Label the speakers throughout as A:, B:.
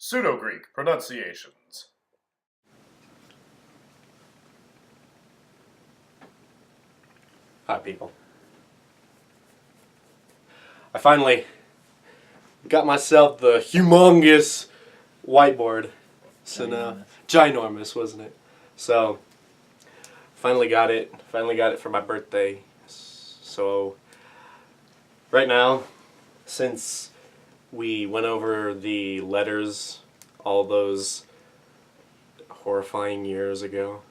A: Pseudo-Greek Pronunciations.
B: Hi, people. I finally got myself the humongous whiteboard. So now, ginormous, wasn't it? So, finally got it for my birthday. So, right now, since we went over the letters all those horrifying years ago,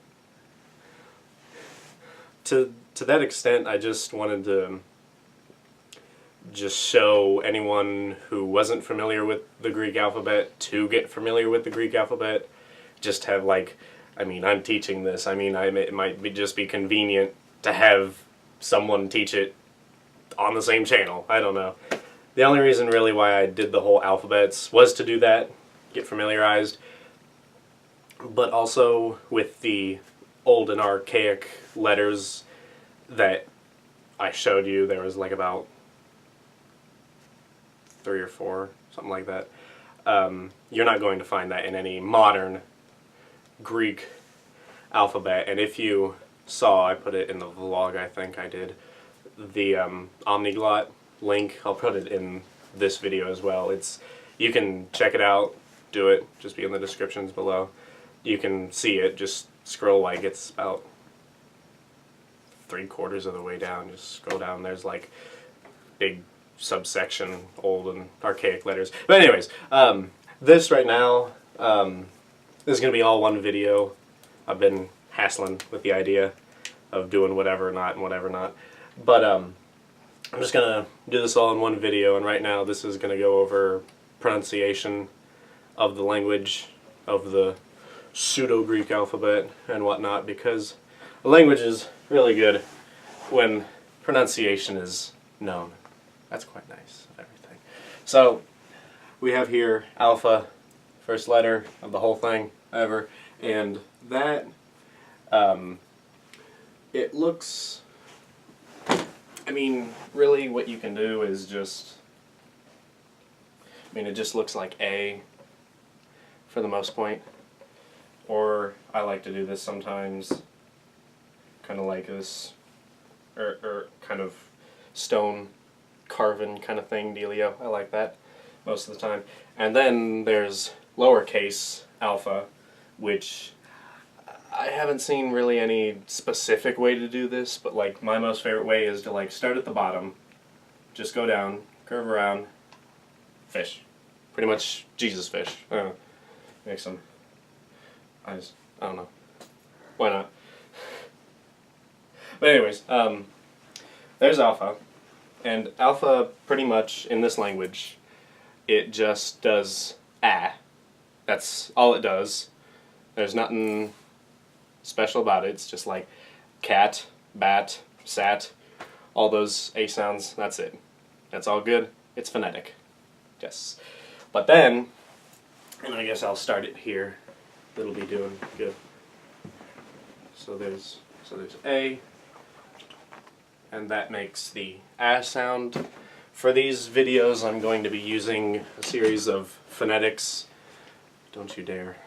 B: to that extent, I just wanted to just show anyone who wasn't familiar with the Greek alphabet to get familiar with the Greek alphabet. Just have I'm teaching this. It might just be convenient to have someone teach it on the same channel. I don't know. The only reason really why I did the whole alphabets was to do that, get familiarized, but also with the old and archaic letters that I showed you. There was like about 3 or 4, something like that. You're not going to find that in any modern Greek alphabet. And if you saw, I put it in the vlog, I think I did, the omniglot link. I'll put it in this video as well. You can check it out, do it, just be in the descriptions below. You can see it, just scroll it's about 3/4 of the way down. Just scroll down, there's like big subsection, old and archaic letters. But anyways, this right now, this is going to be all one video. I've been hassling with the idea of doing whatever not and whatever not. But I'm just going to do this all in one video, and right now this is going to go over pronunciation of the language, of the Pseudo-Greek alphabet and whatnot, because the language is really good when pronunciation is known. That's quite nice, everything. So, we have here alpha, first letter of the whole thing ever, and that, it looks, really what you can do is just, it just looks like A for the most point. Or I like to do this sometimes, kind of like this, or kind of stone carving kind of thing, dealio. I like that most of the time. And then there's lowercase alpha, which I haven't seen really any specific way to do this, but my most favorite way is to start at the bottom, just go down, curve around, fish. Pretty much Jesus fish. I don't know. Make some eyes. I don't know. Why not? But anyways, there's alpha. And alpha, pretty much, in this language, it just does ah. That's all it does. There's nothing special about it. It's just like cat, bat, sat, all those A sounds, that's it. That's all good. It's phonetic. Yes. But then, and I guess I'll start it here. It'll be doing good. So there's A, and that makes the A sound. For these videos, I'm going to be using a series of phonetics. Don't you dare.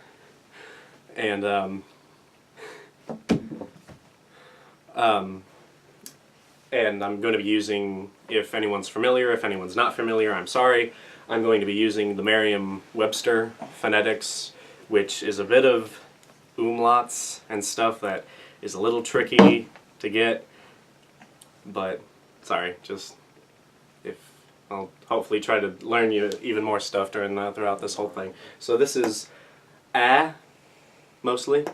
B: And I'm going to be using, if anyone's familiar, if anyone's not familiar, I'm sorry. I'm going to be using the Merriam-Webster phonetics, which is a bit of umlauts and stuff that is a little tricky to get. But, sorry, I'll hopefully try to learn you even more stuff throughout this whole thing. So this is A, mostly,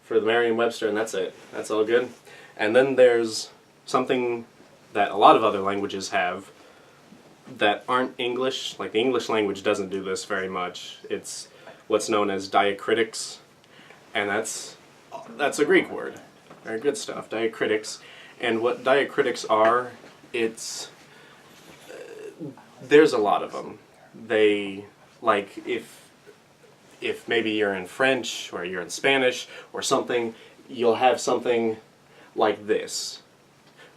B: for the Merriam-Webster, and that's it. That's all good. And then there's something that a lot of other languages have that aren't English. The English language doesn't do this very much. It's what's known as diacritics, and that's a Greek word. Very good stuff, diacritics. And what diacritics are, there's a lot of them. They, if maybe you're in French or you're in Spanish or something, you'll have something like this,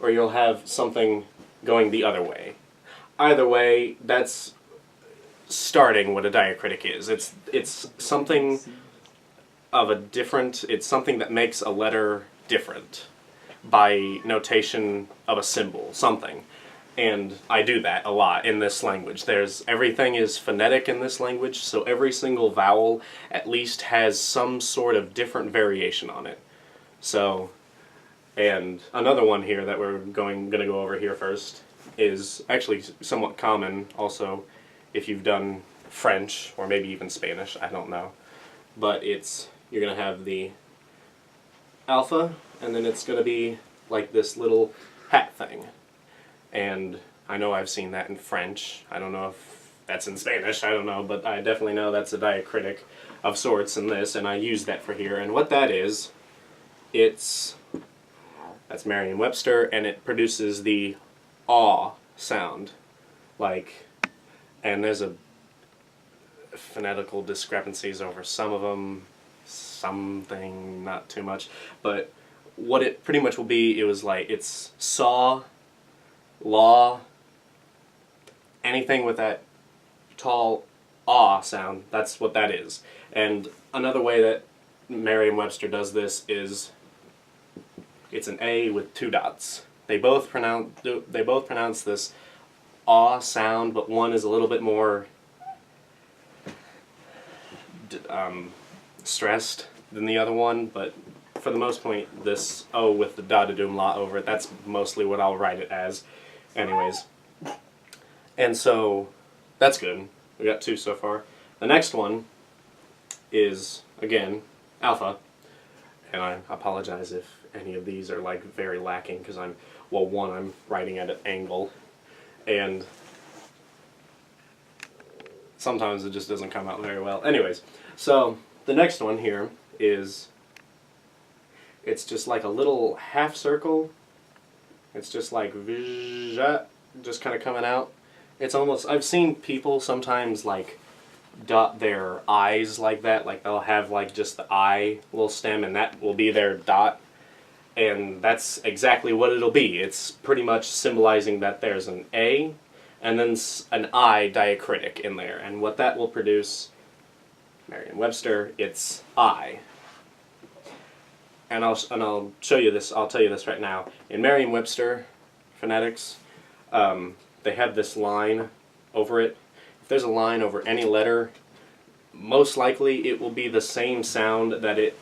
B: or you'll have something going the other way. Either way, that's starting what a diacritic is. It's something of a different, it's something that makes a letter different by notation of a symbol, something. And I do that a lot in this language. Everything is phonetic in this language, so every single vowel at least has some sort of different variation on it. So, and another one here that we're going to go over here first is actually somewhat common also if you've done French or maybe even Spanish, I don't know. But you're going to have the alpha, and then it's going to be like this little hat thing. And I know I've seen that in French. I don't know if that's in Spanish, I don't know, but I definitely know that's a diacritic of sorts in this, and I use that for here. And what that is, that's Merriam-Webster, and it produces the aw sound. And there's phonetical discrepancies over some of them, something, not too much, but what it pretty much will be, it's saw, law, anything with that tall ah sound, that's what that is. And another way that Merriam-Webster does this is it's an A with two dots. They both pronounce this ah sound, but one is a little bit more stressed than the other one, but for the most part, this O with the dotted umlaut over it, that's mostly what I'll write it as. Anyways. And so, that's good. We got two so far. The next one is, again, alpha. And I apologize if any of these are very lacking, because I'm writing at an angle. And sometimes it just doesn't come out very well. Anyways, so the next one here is, it's just like a little half circle. It's just like just kind of coming out. It's almost, I've seen people sometimes dot their eyes like that, they'll have just the eye little stem, and that will be their dot. And that's exactly what it'll be. It's pretty much symbolizing that there's an A and then an I diacritic in there. And what that will produce, Merriam-Webster, it's I. And I'll show you this, I'll tell you this right now. In Merriam-Webster phonetics, they have this line over it. If there's a line over any letter, most likely it will be the same sound that it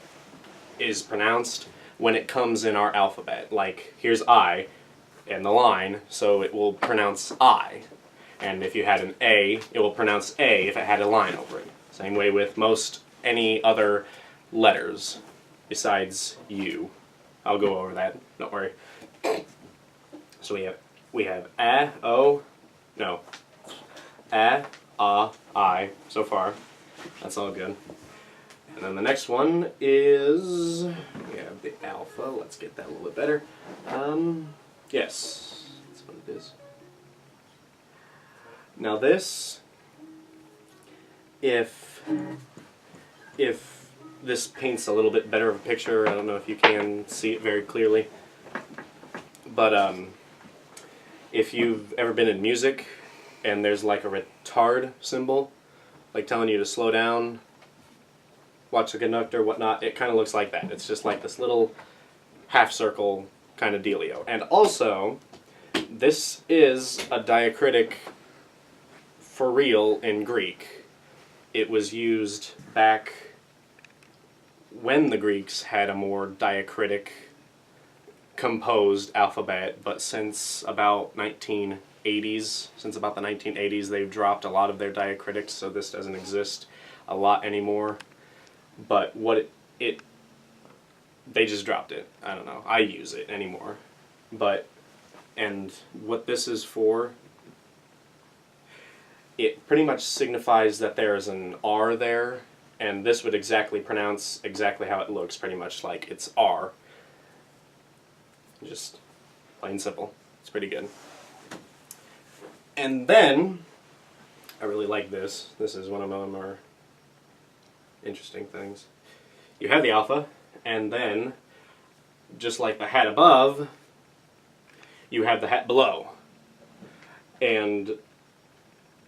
B: is pronounced when it comes in our alphabet. Here's I and the line, so it will pronounce I. And if you had an A, it will pronounce A if it had a line over it. Same way with any other letters besides U. I'll go over that, don't worry. So we have A, O, no, A, I so far. That's all good. And then the next one is, we have the alpha. Let's get that a little bit better. Yes, that's what it is. Now this, if this paints a little bit better of a picture, I don't know if you can see it very clearly, but if you've ever been in music and there's a retard symbol, telling you to slow down, watch the conductor, whatnot, it kind of looks like that. It's just this little half circle kind of dealio. And also, this is a diacritic for real in Greek. It was used back when the Greeks had a more diacritic composed alphabet, but since about the 1980s, they've dropped a lot of their diacritics, so this doesn't exist a lot anymore. But they just dropped it. I don't know. I use it anymore. And what this is for, it pretty much signifies that there's an R there, and this would pronounce exactly how it looks, pretty much like it's R. Just plain simple. It's pretty good. And then, I really like this. This is one of my more interesting things. You have the alpha, and then, just like the hat above, you have the hat below. And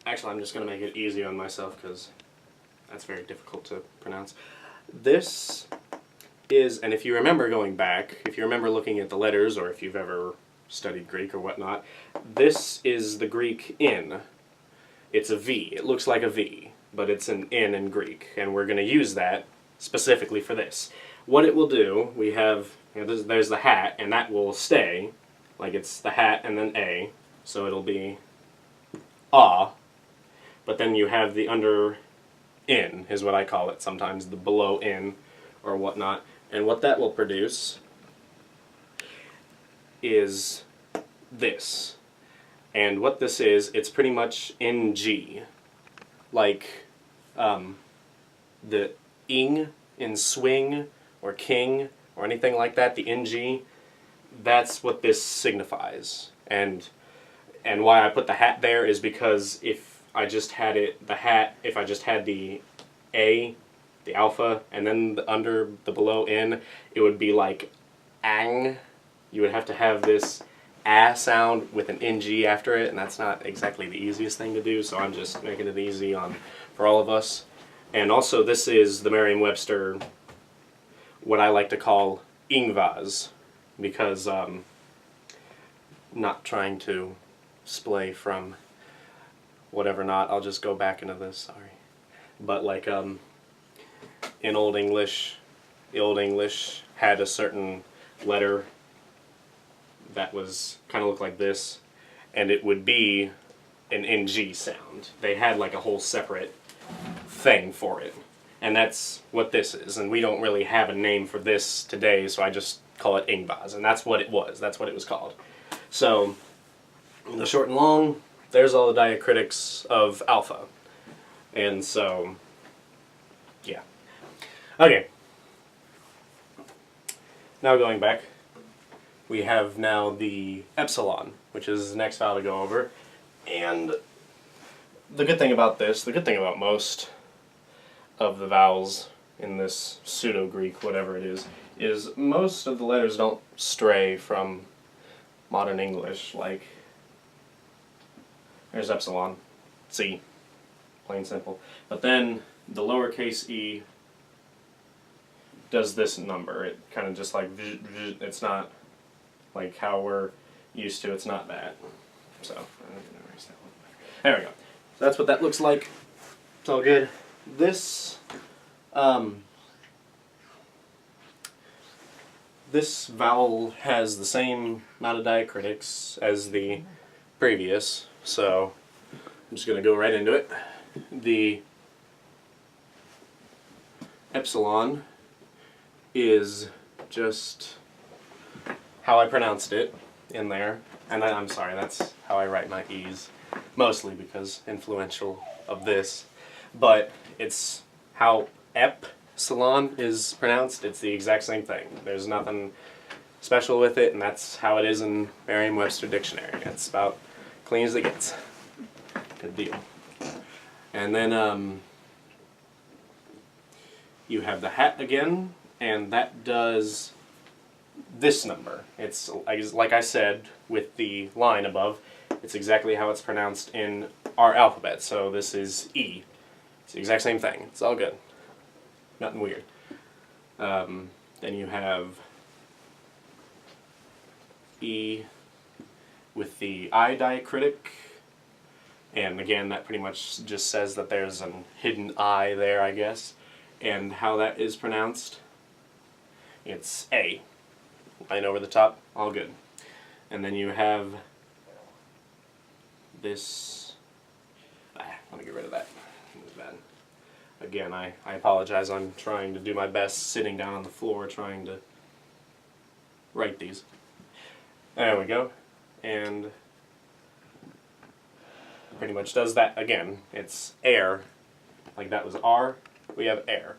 B: Actually, I'm just going to make it easy on myself because that's very difficult to pronounce. This is, and if you remember going back, if you remember looking at the letters, or if you've ever studied Greek or whatnot, this is the Greek in. It's a V. It looks like a V, but it's an in Greek, and we're going to use that specifically for this. What it will do, we have, there's the hat, and that will stay, like it's the hat and then A, so it'll be ah, but then you have the under in, is what I call it sometimes, the below in, or whatnot, and what that will produce is this. And what this is, it's pretty much NG, like the ing in swing or king or anything like that, the NG, that's what this signifies. And why I put the hat there is because if I just had it, the hat, if I just had the A, the alpha, and then the under, the below in, it would be like ang. You would have to have this ah sound with an NG after it, and that's not exactly the easiest thing to do, so I'm just making it easy for all of us. And also, this is the Merriam-Webster, what I like to call ingvas, because not trying to splay from whatever not, I'll just go back into this, sorry. But like in Old English, the Old English had a certain letter that was kind of looked like this, and it would be an NG sound. They had like a whole separate thing for it, and that's what this is. And we don't really have a name for this today, so I just call it ingvas, and that's what it was. That's what it was called. So the short and long, there's all the diacritics of alpha, and so yeah. Okay. Now going back, we have now the epsilon, which is the next vowel to go over. And the good thing about this, the good thing about most of the vowels in this Pseudo-Greek, whatever it is most of the letters don't stray from modern English. Like, there's epsilon, C, plain simple. But then the lowercase e does this number. It kind of just like, it's not like how we're used to, it's not that. So, there we go. So that's what that looks like. It's all good. This, this vowel has the same amount of diacritics as the previous, so I'm just going to go right into it. The epsilon is just how I pronounced it in there, and I'm sorry, that's how I write my E's, mostly because influential of this, but it's how epsilon is pronounced. It's the exact same thing. There's nothing special with it, and that's how it is in Merriam-Webster dictionary. It's about clean as it gets. Good deal. And then you have the hat again, and that does this number. It's, like I said, with the line above, it's exactly how it's pronounced in our alphabet. So this is E. It's the exact same thing. It's all good. Nothing weird. Then you have E with the I diacritic. And again, that pretty much just says that there's a hidden I there, I guess. And how that is pronounced, it's A. Line over the top, all good. And then you have this, let me get rid of that. It was bad. Again, I apologize. I'm trying to do my best sitting down on the floor trying to write these. There we go. And pretty much does that again. It's air. Like that was R, we have air.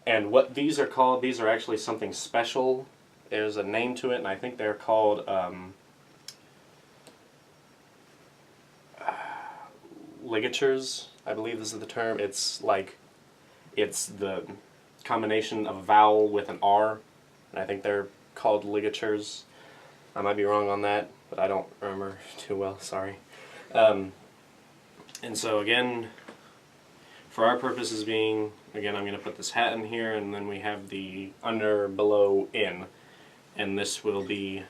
B: And what these are called, these are actually something special. There's a name to it, and I think they're called ligatures, I believe this is the term. It's like, it's the combination of a vowel with an R, and I think they're called ligatures. I might be wrong on that, but I don't remember too well, sorry. And so again, for our purposes being, again, I'm going to put this hat in here, and then we have the under, below, in. And this will be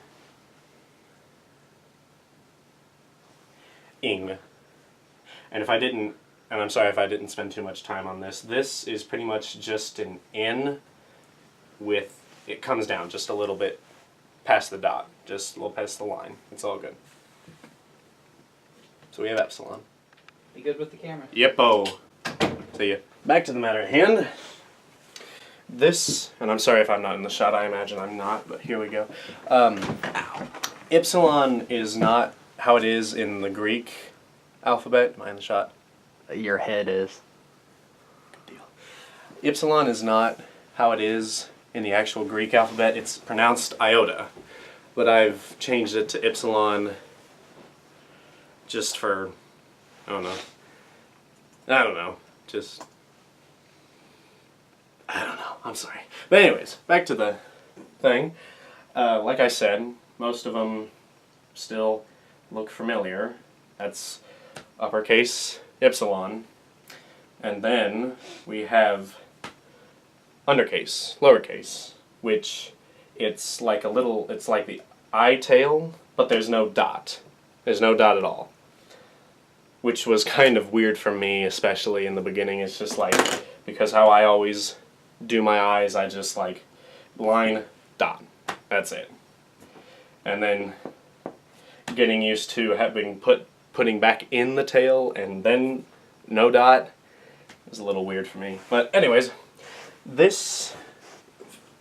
B: ing. And if I didn't, and I'm sorry if I didn't spend too much time on this, this is pretty much just an N with, it comes down just a little bit past the dot, just a little past the line. It's all good. So we have epsilon.
C: Be good with the camera.
B: Yeppo. So yeah, back to the matter at hand. This, and I'm sorry if I'm not in the shot, I imagine I'm not, but here we go. Epsilon is not how it is in the Greek alphabet. Am I in the shot?
C: Your head is.
B: Good deal. Epsilon is not how it is in the actual Greek alphabet. It's pronounced iota, but I've changed it to epsilon just for, I don't know, just, I don't know, I'm sorry. But anyways, back to the thing. Like I said, most of them still look familiar. That's uppercase epsilon. And then we have undercase, lowercase, which it's like a little, it's like the I tail, but there's no dot. There's no dot at all. Which was kind of weird for me, especially in the beginning. It's just like, because how I always do my eyes, I just like line, dot. That's it. And then getting used to having putting back in the tail and then no dot is a little weird for me. But anyways, this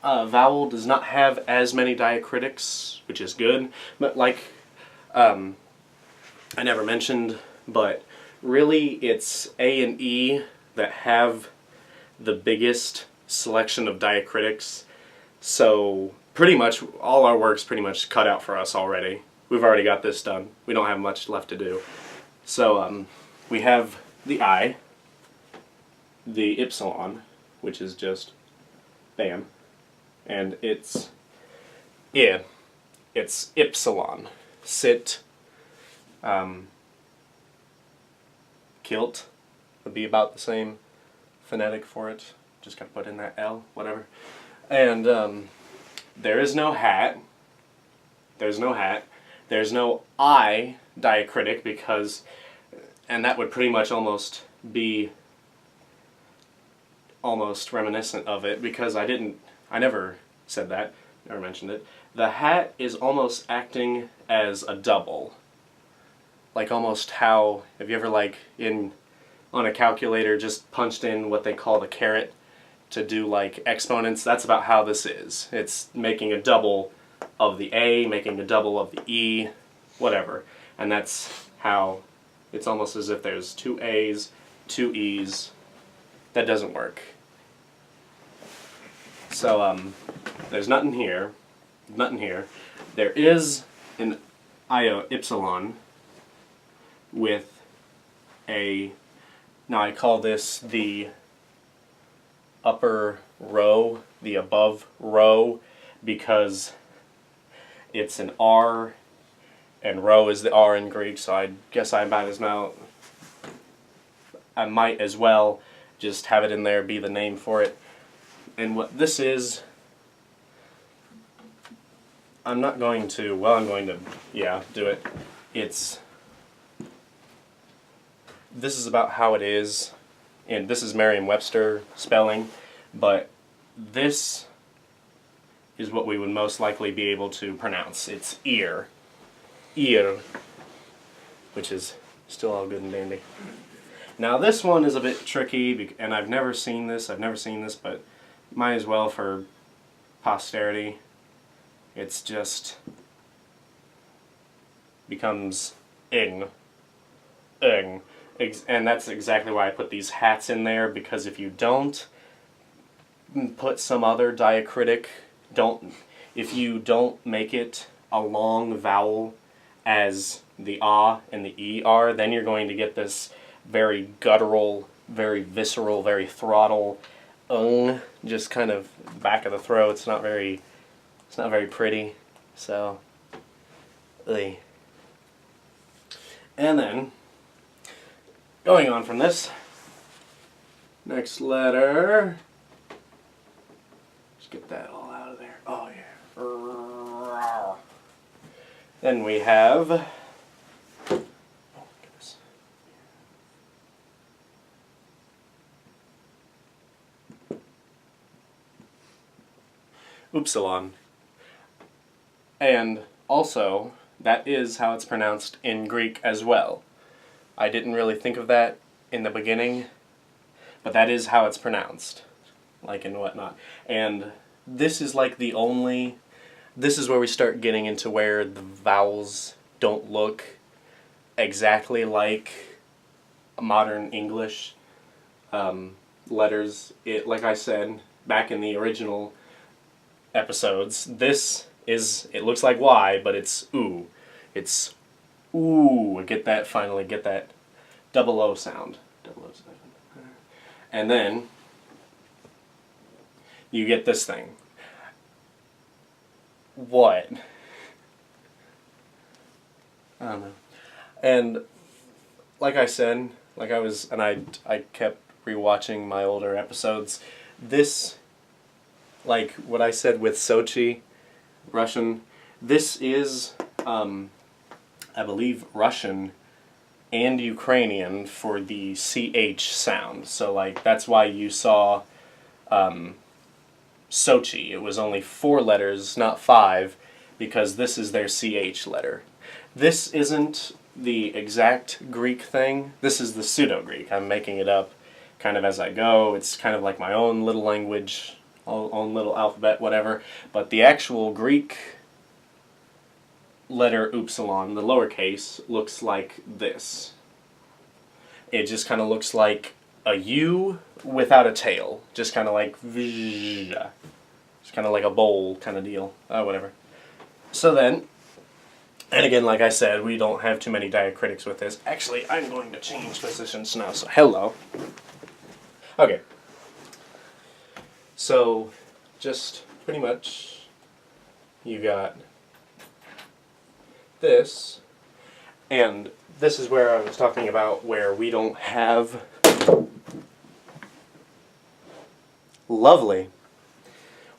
B: vowel does not have as many diacritics, which is good. But like I never mentioned, but really it's A and E that have the biggest selection of diacritics. So pretty much all our work's pretty much cut out for us already. We've already got this done. We don't have much left to do. So we have the I, the epsilon, which is just bam, and it's I. It's epsilon. Sit. Kilt would be about the same phonetic for it. Just gotta put in that L, whatever. And there is no hat. There's no hat. There's no I diacritic because, and that would pretty much almost be almost reminiscent of it because I never said that, never mentioned it. The hat is almost acting as a double. Like almost how, have you ever like on a calculator just punched in what they call the caret to do like exponents? That's about how this is. It's making a double of the A, making a double of the E, whatever. And that's how it's almost as if there's two A's, two E's. That doesn't work. So there's nothing here. Nothing here. There is an epsilon with a, now I call this the upper row, the above row, because it's an R and row is the R in Greek, so I guess I might as well just have it in there, be the name for it. And what this is, I'm going to, yeah, do it. This is about how it is, and this is Merriam-Webster spelling, but this is what we would most likely be able to pronounce. It's ear, which is still all good and dandy. Now this one is a bit tricky, and I've never seen this, but might as well for posterity. It's just becomes ing. And that's exactly why I put these hats in there, because if you don't put some other diacritic, if you don't make it a long vowel as the ah and the e are, then you're going to get this very guttural, very visceral, very throttle just kind of back of the throat. It's not very pretty. So, and then going on from this, next letter, let's get that all out of there. Oh yeah. Then we have, oh goodness. Upsilon. And also, that is how it's pronounced in Greek as well. I didn't really think of that in the beginning, but that is how it's pronounced, like and whatnot. And this is like the only, this is where we start getting into where the vowels don't look exactly like modern English letters. Like I said back in the original episodes, this is, it looks like Y, but it's oo. It's ooh. Get that, finally, get that double O sound. 007. And then you get this thing. What? I don't know. And like I said, I kept rewatching my older episodes. This, like what I said with Sochi, Russian, this is, I believe, Russian and Ukrainian for the CH sound. So, like, that's why you saw Sochi. It was only 4 letters, not 5, because this is their CH letter. This isn't the exact Greek thing. This is the Pseudo-Greek. I'm making it up kind of as I go. It's kind of like my own little language, own little alphabet, whatever. But the actual Greek letter upsilon, the lowercase, looks like this. It just kind of looks like a U without a tail. Just kind of like just kind of like a bowl kind of deal. Whatever. So then, and again, like I said, we don't have too many diacritics with this. Actually, I'm going to change positions now, so hello. Okay. So, just pretty much, you got this, and this is where I was talking about where we don't have lovely.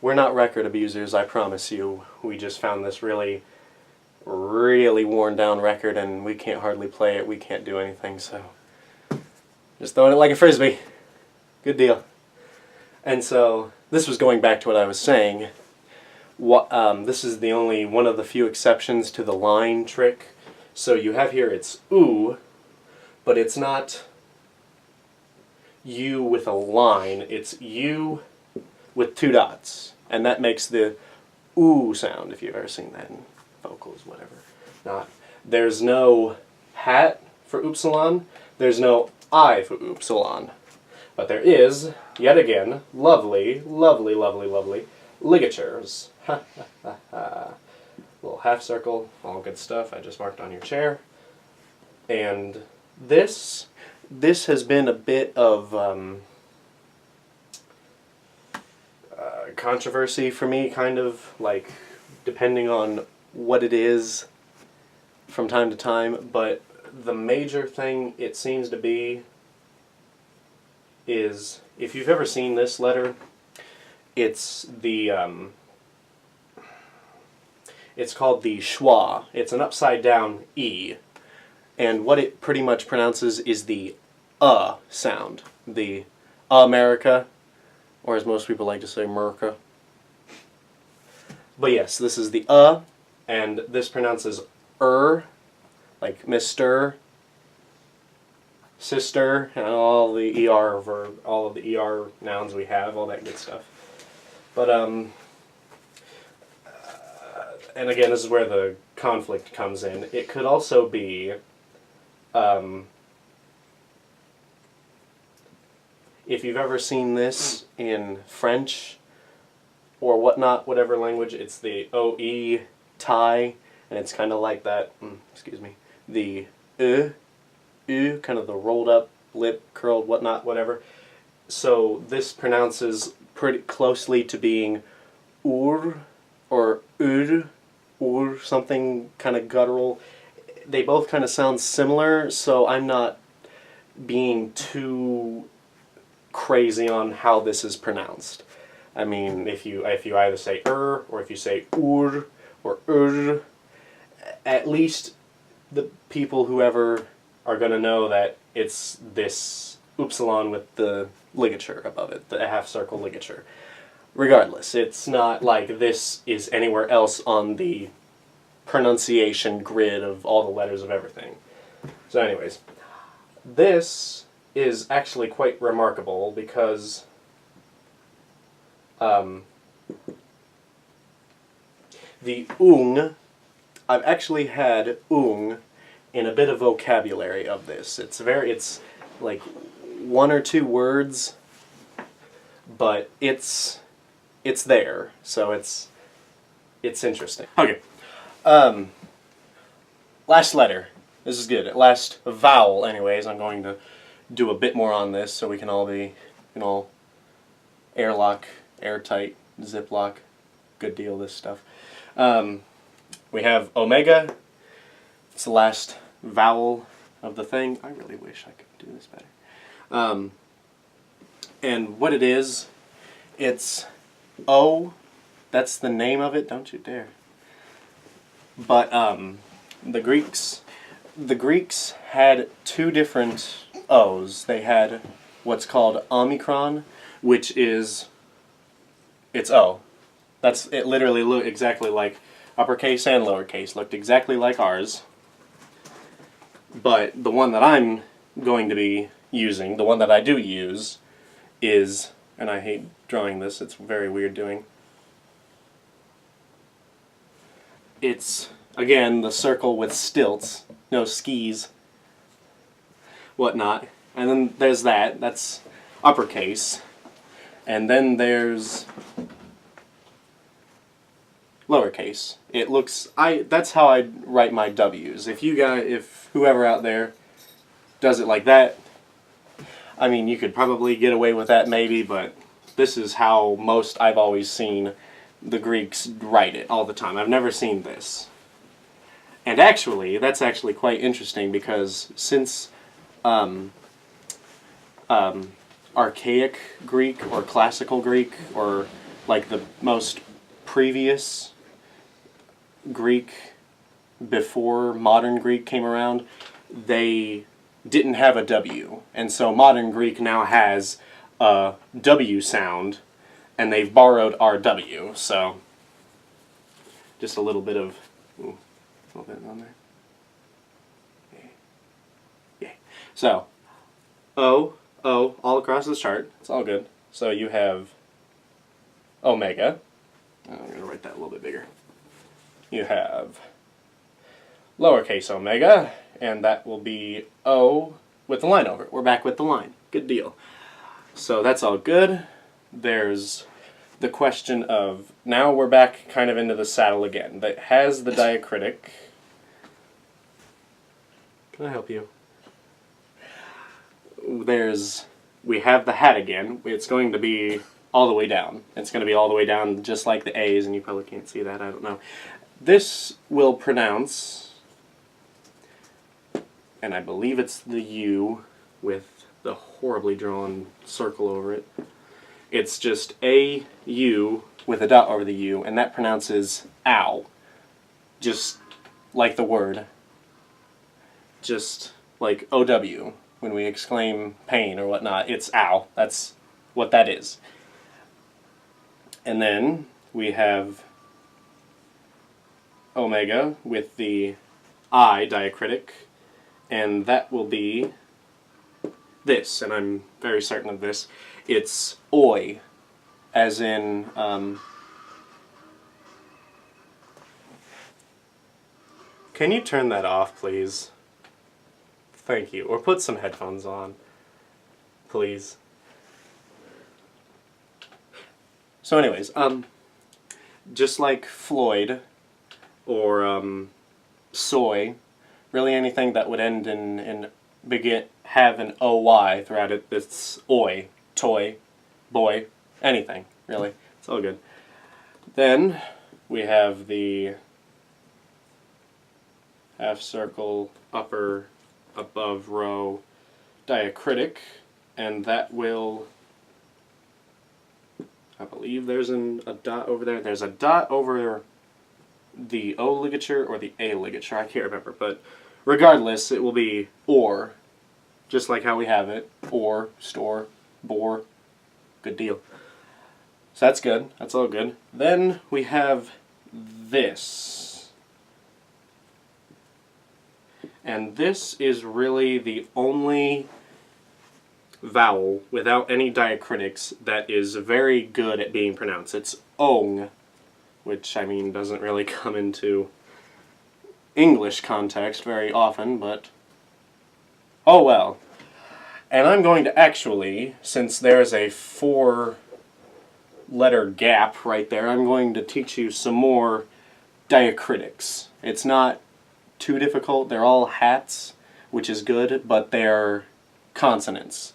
B: We're not record abusers, I promise you. We just found this really worn down record and we can't hardly play it, we can't do anything, so just throwing it like a frisbee. Good deal. And so this was going back to what I was saying. This is the only one of the few exceptions to the line trick. So you have here, it's oo, but it's not U with a line, it's U with 2 dots. And that makes the oo sound, if you've ever seen that in vocals, whatever. Not. There's no hat for upsilon, there's no I for upsilon. But there is, yet again, lovely ligatures. Ha ha ha ha. Little half circle, all good stuff I just marked on your chair. And this has been a bit of controversy for me, kind of, like, depending on what it is from time to time, but the major thing it seems to be is, if you've ever seen this letter, it's the it's called the schwa. It's an upside down E, and what it pretty much pronounces is the sound, the America, or as most people like to say, Merca. But yes, this is the and this pronounces like Mr., sister, and all the ER verb, all of the ER nouns we have, all that good stuff. But and again, this is where the conflict comes in. It could also be, if you've ever seen this in French or whatnot, whatever language, it's the OE tie, and it's kind of like that, excuse me, the kind of the rolled up lip, curled, whatnot, whatever. So this pronounces pretty closely to being or something kind of guttural. They both kind of sound similar, so I'm not being too crazy on how this is pronounced. I mean, if you either say or if you say or at least the people whoever are going to know that it's this upsilon with the ligature above it, the half circle ligature. Regardless, it's not like this is anywhere else on the pronunciation grid of all the letters of everything. So anyways, this is actually quite remarkable because the ung, I've actually had ung in a bit of vocabulary of this. It's like 1 or 2 words, but it's there, so it's interesting. Okay. Last letter. This is good. Last vowel, anyways. I'm going to do a bit more on this so we can all be, airlock, airtight, ziplock. Good deal, this stuff. We have omega. It's the last vowel of the thing. I really wish I could do this better. And what it is, it's O. That's the name of it. Don't you dare. But the Greeks had 2 different O's. They had what's called omicron, which is it's O. It literally looked exactly like uppercase and lowercase. Looked exactly like ours. But the one that I'm going to be using, the one that I do use, is, and I hate drawing this, it's very weird doing. It's, again, the circle with stilts, no skis, whatnot. And then there's that's uppercase. And then there's lowercase. It looks, that's how I write my W's. If whoever out there does it like that, I mean, you could probably get away with that maybe, but this is how I've always seen the Greeks write it all the time. I've never seen this. And actually, that's actually quite interesting because since archaic Greek or classical Greek or like the most previous Greek before modern Greek came around, they didn't have a W. And so modern Greek now has a W sound, and they've borrowed our W. So just a little bit of, a little bit on there. Yeah. So O, all across the chart. It's all good. So you have omega. I'm going to write that a little bit bigger. You have lowercase omega, and that will be O with the line over it. We're back with the line. Good deal. So that's all good. There's the question of, now we're back kind of into the saddle again. That has the diacritic. Can I help you? We have the hat again. It's going to be all the way down. It's going to be all the way down just like the A's, and you probably can't see that, I don't know. This will pronounce, and I believe it's the U with the horribly drawn circle over it. It's just A-U with a dot over the U, and that pronounces ow. Just like the word. Just like O-W. When we exclaim pain or whatnot, it's ow. That's what that is. And then we have omega with the I diacritic, and that will be this, and I'm very certain of this. It's oi, as in can you turn that off, please? Thank you. Or put some headphones on, please. So anyways, just like Floyd or soy, really anything that would end in have an OY throughout it, it's oi, toy, boy, anything, really. It's all good. Then we have the half circle, upper, above row, diacritic, and that will, I believe there's a dot over there. There's a dot over the O ligature or the A ligature. I can't remember, but regardless, it will be or, just like how we have it. Or, store, bore, good deal. So that's good. That's all good. Then we have this. And this is really the only vowel without any diacritics that is very good at being pronounced. It's ong, which, I mean, doesn't really come into English context very often, but oh well. And I'm going to actually, since there's a 4-letter gap right there, I'm going to teach you some more diacritics. It's not too difficult. They're all hats, which is good, but they're consonants.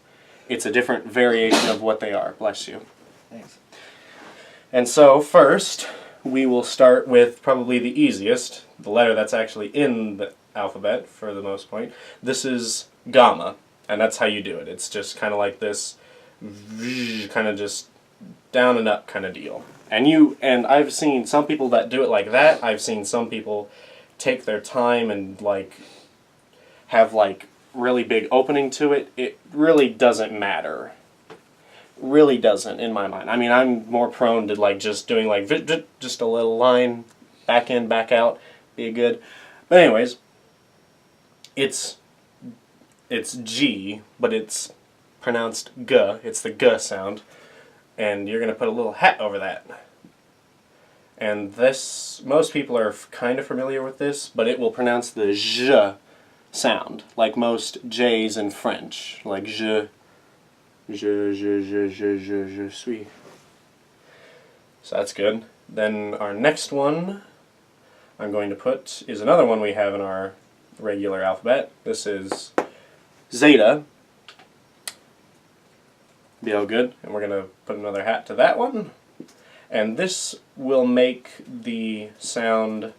B: It's a different variation of what they are. Bless you.
C: Thanks.
B: And so first, we will start with probably the easiest, the letter that's actually in the alphabet for the most part. This is gamma, and that's how you do it. It's just kind of like this, kind of just down and up kind of deal. And I've seen some people that do it like that. I've seen some people take their time and like have like really big opening to it. It really doesn't matter. Really doesn't in my mind. I mean, I'm more prone to like just doing like just a little line, back in, back out, be good. But anyways, it's G, but it's pronounced G. It's the G sound, and you're gonna put a little hat over that. And this, most people are kind of familiar with this, but it will pronounce the J sound, like most J's in French, like je suis. So that's good. Then our next one I'm going to put is another one we have in our regular alphabet. This is zeta. Be all good. And we're going to put another hat to that one. And this will make the sound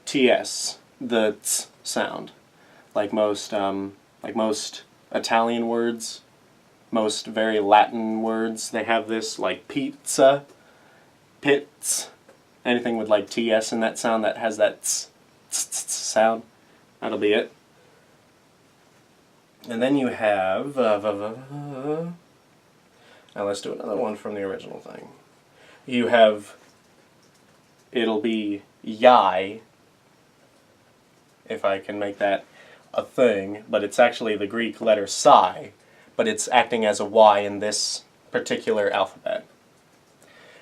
B: TS, the ts sound, like most Italian words, most very Latin words. They have this, like pizza, pits, anything with like TS in that sound that has that ts sound. That'll be it. And then you have now let's do another one from the original thing. You have, it'll be yai, if I can make that a thing, but it's actually the Greek letter psi, but it's acting as a Y in this particular alphabet.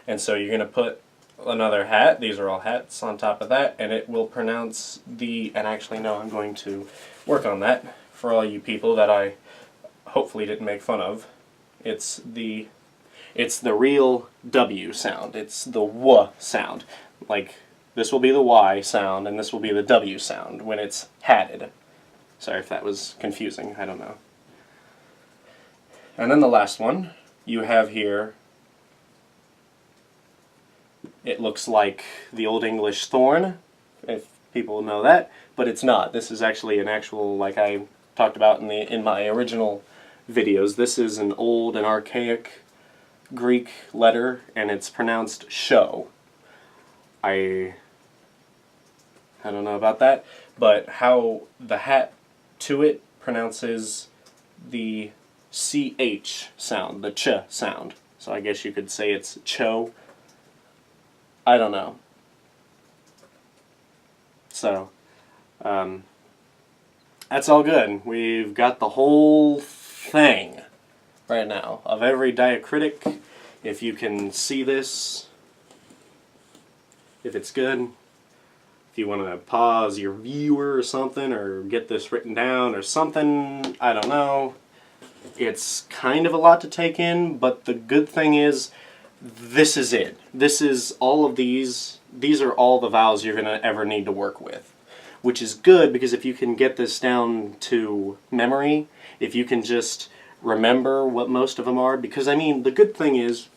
B: And so you're going to put another hat, these are all hats, on top of that, and it will pronounce the, and actually no, I'm going to work on that for all you people that I hopefully didn't make fun of. It's the real W sound. It's the W sound. Like, this will be the Y sound, and this will be the W sound when it's hatted. Sorry if that was confusing, I don't know. And then the last one, you have here, it looks like the Old English thorn, if people know that, but it's not. This is actually an actual, like I talked about in my original videos, this is an old and archaic Greek letter, and it's pronounced show. I don't know about that, but how the hat to it pronounces the CH sound, the ch sound. So I guess you could say it's cho. I don't know. So, that's all good. We've got the whole thing right now of every diacritic. If you can see this, if it's good, if you want to pause your viewer or something, or get this written down or something, I don't know. It's kind of a lot to take in, but the good thing is, this is it. This is all of these are all the vowels you're going to ever need to work with. Which is good, because if you can get this down to memory, if you can just remember what most of them are, because I mean, the good thing is,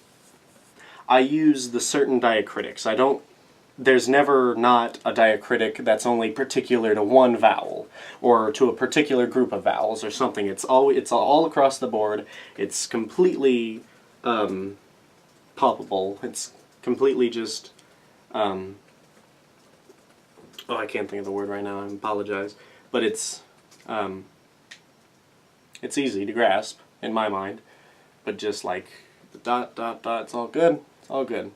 B: I use the certain diacritics. I don't there's never not a diacritic that's only particular to one vowel or to a particular group of vowels or something. It's all across the board. It's completely palpable. It's completely just oh, I can't think of the word right now. I apologize, but it's easy to grasp in my mind. But just like the dot dot dot, it's all good. It's all good.